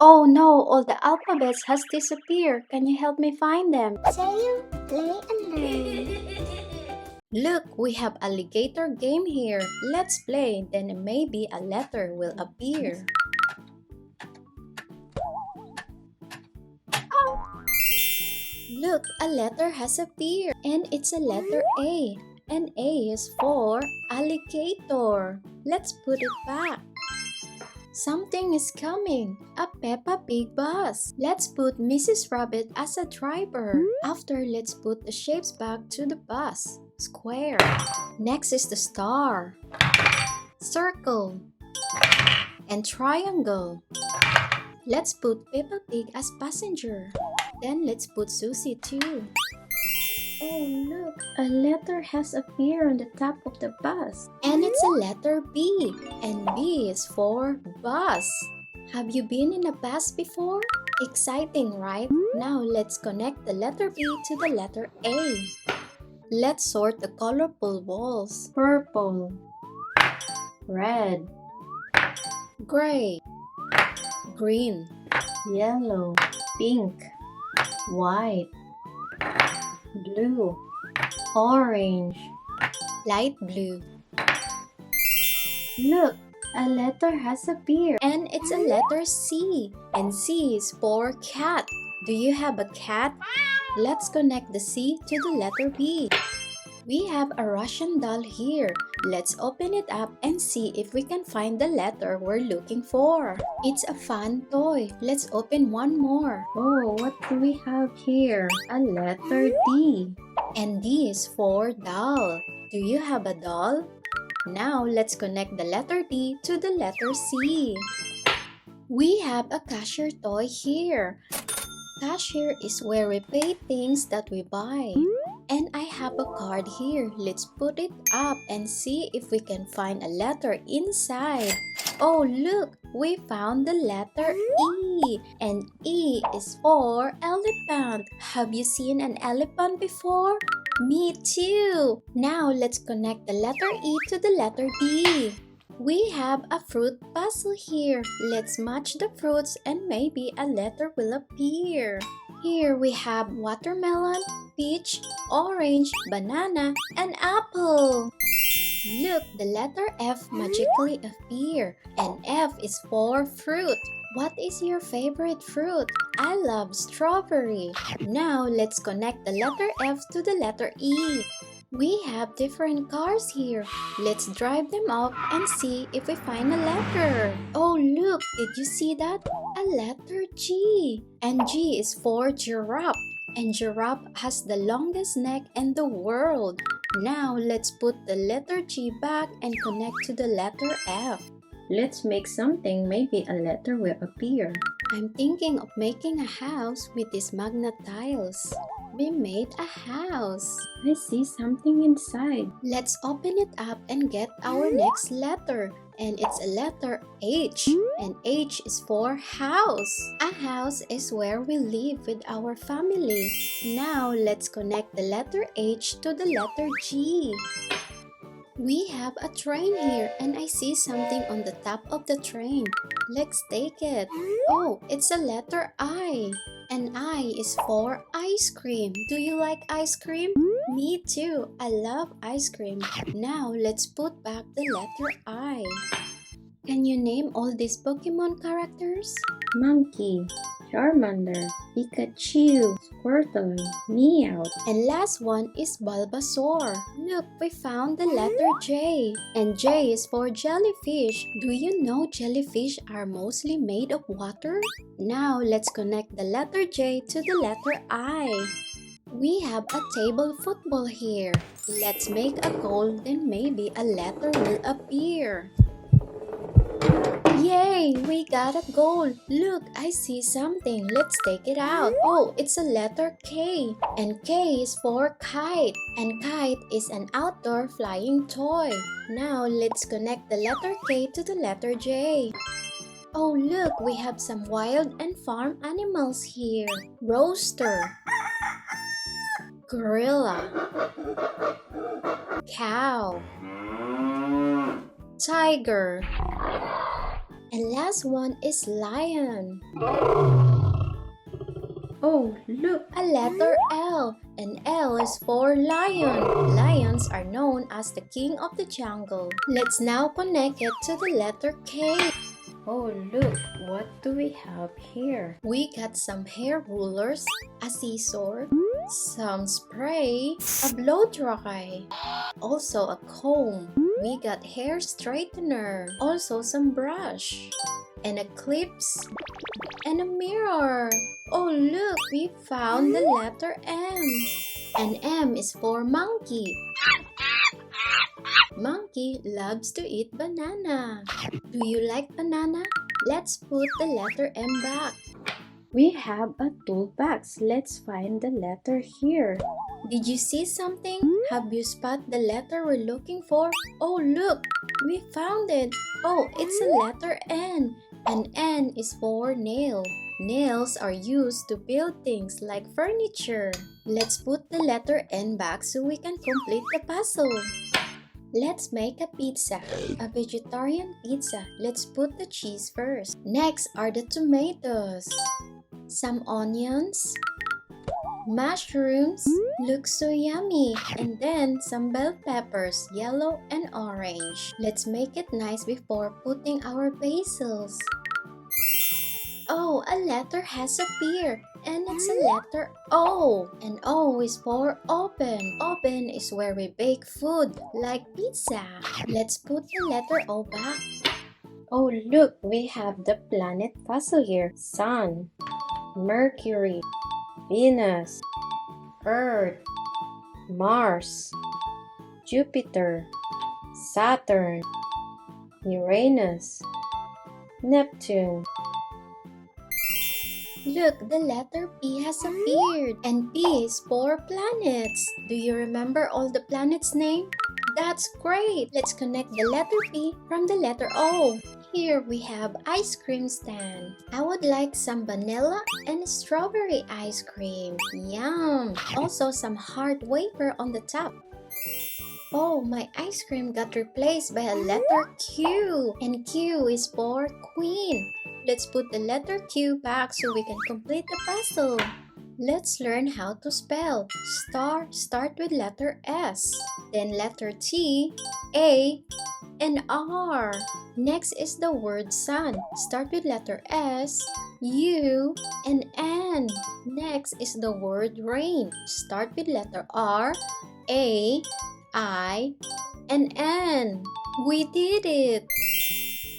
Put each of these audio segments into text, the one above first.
Oh no, all the alphabets has disappeared. Can you help me find them? Theo, play and learn. Look, we have alligator game here. Let's play, then maybe a letter will appear. Look, a letter has appeared, and it's a letter A. And A is for alligator. Let's put it back. Something is coming, a Peppa Pig bus. Let's put Mrs. Rabbit as a driver. After, let's put the shapes back to the bus. Square. Next is the star, circle, and triangle. Let's put Peppa Pig as passenger. Then let's put Susie too. Oh look, a letter has appeared on the top of the bus. And it's a letter B. And B is for bus. Have you been in a bus before? Exciting, right? Now let's connect the letter B to the letter A. Let's sort the colorful balls. Purple, red, gray, green, yellow, pink, white, blue, orange, light blue. Look, a letter has appeared and it's a letter C. And C is for cat. Do you have a cat? Let's connect the C to the letter B. We have a Russian doll here. Let's open it up and see if we can find the letter we're looking for. It's a fun toy. Let's open one more. Oh, what do we have here? A letter D. And D is for doll. Do you have a doll? Now, let's connect the letter D to the letter C. We have a cashier toy here. Cashier is where we pay things that we buy. And I have a card here. Let's put it up and see if we can find a letter inside. Oh look, we found the letter E. And E is for elephant. Have you seen an elephant before? Me too. Now let's connect the letter E to the letter D. We have a fruit puzzle here. Let's match the fruits and maybe a letter will appear. Here we have watermelon, peach, orange, banana, and apple. Look, the letter F magically appeared. And F is for fruit. What is your favorite fruit? I love strawberry. Now let's connect the letter F to the letter E. We have different cars here. Let's drive them up and see if we find a letter. Oh look, did you see that? A letter G. And G is for giraffe. And giraffe has the longest neck in the world. Now let's put the letter G back and connect to the letter F. Let's make something, maybe a letter will appear. I'm thinking of making a house with these magnet tiles. We made a house. I see something inside. Let's open it up and get our next letter. And it's a letter H. And H is for house. A house is where we live with our family. Now let's connect the letter H to the letter G. We have a train here and I see something on the top of the train. Let's take it. Oh, it's a letter I. And I is for ice cream. Do you like ice cream? Me too. I love ice cream. Now let's put back the letter I. Can you name all these Pokemon characters? Monkey, Charmander, Pikachu, Squirtle, Meowth. And last one is Bulbasaur. Look, we found the letter J. And J is for jellyfish. Do you know jellyfish are mostly made of water? Now let's connect the letter J to the letter I. We have a table football here. Let's make a goal, then maybe a letter will appear. Yay! We got a goal! Look, I see something. Let's take it out. Oh, it's a letter K. And K is for kite. And kite is an outdoor flying toy. Now, let's connect the letter K to the letter J. Oh, look, we have some wild and farm animals here. Rooster. Gorilla. Cow. Tiger. And last one is lion. Oh, look, a letter L. And L is for lion. Lions are known as the king of the jungle. Let's now connect it to the letter K. Oh, look, what do we have here? We got some hair rulers, a scissor, some spray, a blow dry, also a comb. We got hair straightener, also some brush, and a clips, and a mirror. Oh, look, we found the letter M. And M is for monkey. Monkey loves to eat banana. Do you like banana? Let's put the letter M back. We have a toolbox. Let's find the letter here. Did you see something? Have you spotted the letter we're looking for? Oh, look! We found it! Oh, it's a letter N. And N is for nail. Nails are used to build things like furniture. Let's put the letter N back so we can complete the puzzle. Let's make a pizza, a vegetarian pizza. Let's put the cheese first. Next are the tomatoes, some onions, mushrooms, looks so yummy, and then some bell peppers, yellow and orange. Let's make it nice before putting our basils. Oh, a letter has appeared, and it's a letter O. And O is for oven. Oven is where we bake food, like pizza. Let's put the letter O back. Oh, look, we have the planet puzzle here. Sun, Mercury, Venus, Earth, Mars, Jupiter, Saturn, Uranus, Neptune. Look, the letter P has appeared, and P is for planets. Do you remember all the planets' name? That's great! Let's connect the letter P from the letter O. Here we have ice cream stand. I would like some vanilla and strawberry ice cream. Yum! Also some hard wafer on the top. Oh, my ice cream got replaced by a letter Q. And Q is for queen. Let's put the letter Q back so we can complete the puzzle. Let's learn how to spell. Start with letter S. Then letter T, A, and R. Next is the word sun. Start with letter S, U, and N. Next is the word rain. Start with letter R, A, I, and N. We did it!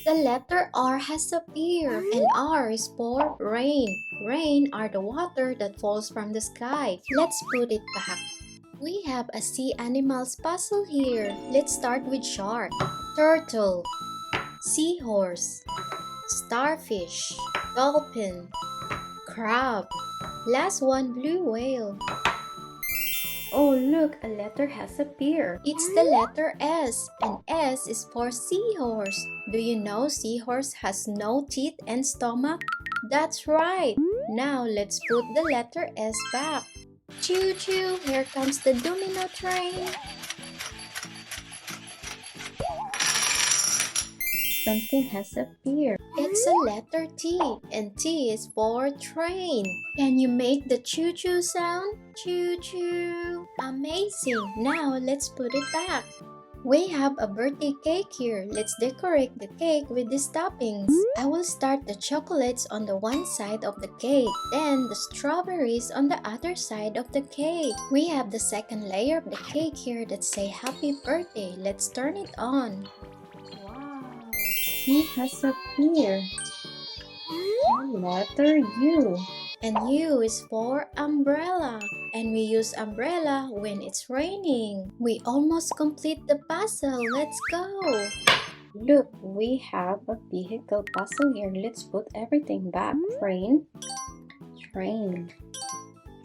The letter R has appeared, and R is for rain. Rain are the water that falls from the sky. Let's put it back. We have a sea animals puzzle here. Let's start with shark, turtle, seahorse, starfish, dolphin, crab. Last one, blue whale. Oh, look, a letter has appeared. It's the letter S, and S is for seahorse. Do you know seahorse has no teeth and stomach? That's right. Now let's put the letter S back. Choo choo, here comes the domino train. Something has appeared. It's a letter T, and T is for train. Can you make the choo-choo sound? Choo-choo. Amazing. Now let's put it back. We have a birthday cake here. Let's decorate the cake with these toppings. I will start the chocolates on the one side of the cake, then the strawberries on the other side of the cake. We have the second layer of the cake here that say happy birthday. Let's turn it on. It has appeared. The letter U. And U is for umbrella. And we use umbrella when it's raining. We almost complete the puzzle. Let's go. Look, we have a vehicle puzzle here. Let's put everything back. Train,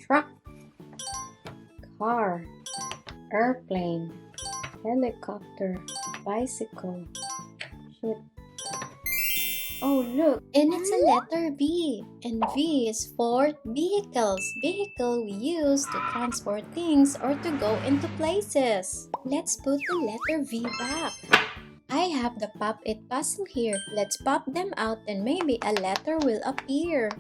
truck, car, airplane, helicopter, bicycle, ship. Oh, look, and it's a letter V, and V is for vehicles. Vehicle we use to transport things or to go into places. Let's put the letter V back. I have the pop it puzzle here. Let's pop them out and maybe a letter will appear.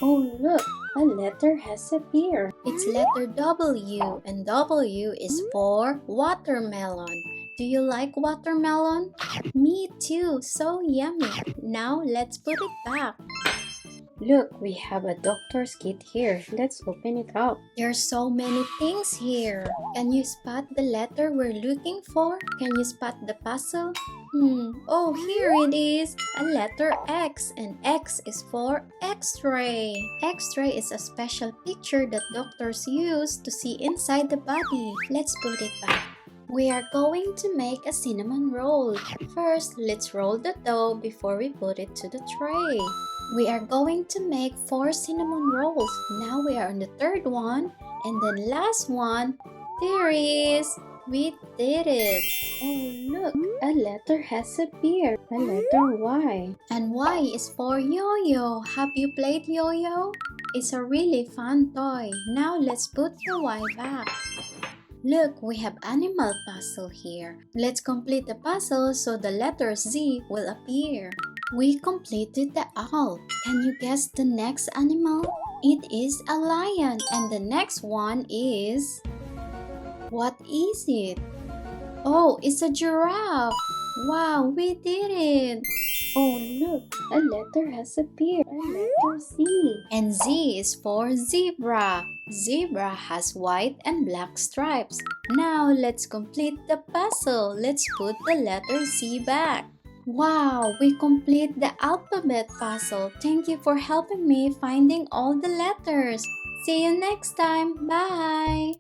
Oh look, a letter has appeared. It's letter W and W is for watermelon. Do you like watermelon? Me too, so yummy. Now let's put it back. Look, we have a doctor's kit here. Let's open it up. There's so many things here. Can you spot the letter we're looking for? Can you spot the puzzle? Oh, here it is. A letter X, and X is for X-ray. X-ray is a special picture that doctors use to see inside the body. Let's put it back. We are going to make a cinnamon roll. First, let's roll the dough before we put it to the tray. We are going to make 4 cinnamon rolls. Now we are on the 3rd one. And then last one. There is. We did it. Oh look, a letter has appeared. A letter Y. And Y is for yo-yo. Have you played yo-yo? It's a really fun toy. Now let's put the Y back. Look, we have animal puzzle here. Let's complete the puzzle so the letter Z will appear. We completed the owl. Can you guess the next animal? It is a lion, and the next one is... What is it? Oh, it's a giraffe. Wow, we did it. Oh look, a letter has appeared. A letter Z. And Z is for zebra. Zebra has white and black stripes. Now let's complete the puzzle. Let's put the letter Z back. Wow, we complete the alphabet puzzle. Thank you for helping me finding all the letters. See you next time. Bye.